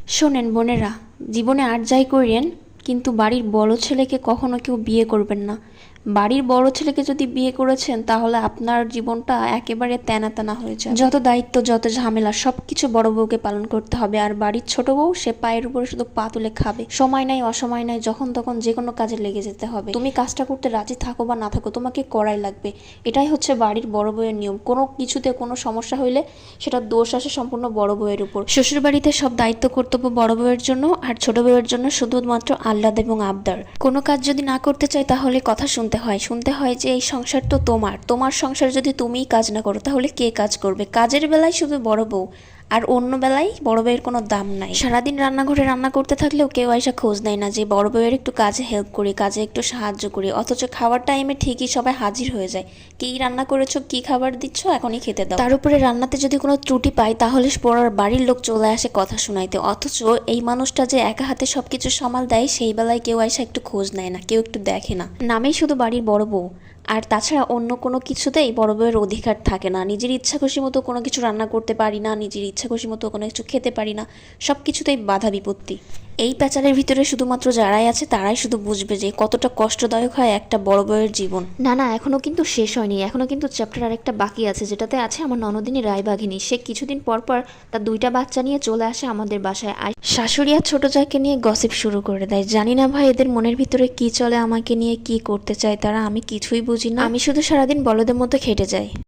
শোনেন বোনেরা, জীবনে আর যাই করেন কিন্তু বাড়ির বড় ছেলেকে কখনো কেউ বিয়ে করবেন না। বাড়ির বড় ছেলেকে যদি বিয়ে করেছেন তাহলে আপনার জীবনটা একেবারে তেনা তেনা হয়ে যায়। যত দায়িত্ব যত ঝামেলা সবকিছু বড় বউকে পালন করতে হবে, আর বাড়ির ছোট বউ সে পায়ের উপরে শুধু পা তুলে খাবে। সময় নাই অসময় নাই, যখন তখন যে কোনো কাজে লেগে যেতে হবে। তুমি কাজটা করতে রাজি থাকো বা না থাকো, তোমাকে করাই লাগবে। এটাই হচ্ছে বাড়ির বড় বউয়ের নিয়ম। কোনো কিছুতে কোনো সমস্যা হইলে সেটা দোষ আসে সম্পূর্ণ বড় বউয়ের উপর। শ্বশুর বাড়িতে সব দায়িত্ব কর্তব্য বড় বউয়ের জন্য, আর ছোট বউয়ের জন্য শুধুমাত্র আহ্লাদ এবং আবদার। কোনো কাজ যদি না করতে চাই তাহলে কথা শুনতে হয় যে এই সংসার তো তোমার সংসার যদি তুমিই কাজ না করো তাহলে কে কাজ করবে? কাজের বেলায় শুধু বড় বউ, আর অন্য বেলায় বড় বউয়ের কোনো দাম নাই। সারাদিন রান্নাঘরে রান্না করতে থাকলেও কেউ এসে খোঁজ নেয় না যে বড় বউয়ের একটু কাজে হেল্প করি, কাজে একটু সাহায্য করি। অথচ খাওয়ার টাইমে ঠিকই সবাই হাজির হয়ে যায়, কি রান্না করেছো, কি খাবার দিচ্ছ, এখনই খেতে দাও। তার উপরে রান্নাতে যদি কোনো ত্রুটি পাই তাহলে পড়ার বাড়ির লোক চলে আসে কথা শোনাইতে। অথচ এই মানুষটা যে একা হাতে সবকিছু সামাল দেয় সেই বেলায় কেউ এসে একটু খোঁজ নেয় না, কেউ একটু দেখে না। নামেই শুধু বাড়ির বড় বউ, আর তাছাড়া অন্য কোনো কিছুতেই বড় বউয়ের অধিকার থাকে না। নিজের ইচ্ছা খুশি মতো কোনো কিছু রান্না করতে পারি না, নিজের ইচ্ছা খুশি মতো কোনো কিছু খেতে পারি না, সব কিছুতেই বাধা বিপত্তি। এই প্যাচারের ভিতরে শুধুমাত্র যারাই আছে তারাই শুধু বুঝবে যে কতটা কষ্টদায়ক হয় একটা বড় বউয়ের জীবন। না না, এখনো কিন্তু শেষ হয়নি, এখনো কিন্তু চ্যাপ্টার আরেকটা বাকি আছে, যেটাতে আছে আমার ননদিনী রায়বাঘিনী। সে কিছুদিন পর পর তার দুইটা বাচ্চা নিয়ে চলে আসে আমাদের বাসায়, আর শাশুড়ি আর ছোট জায়কে নিয়ে গসিপ শুরু করে দেয়। জানি না ভাই এদের মনের ভিতরে কি চলে, আমাকে নিয়ে কি করতে চায় তারা, আমি কিছুই বুঝি না। আমি শুধু সারাদিন বলদের মতো খেটে যাই।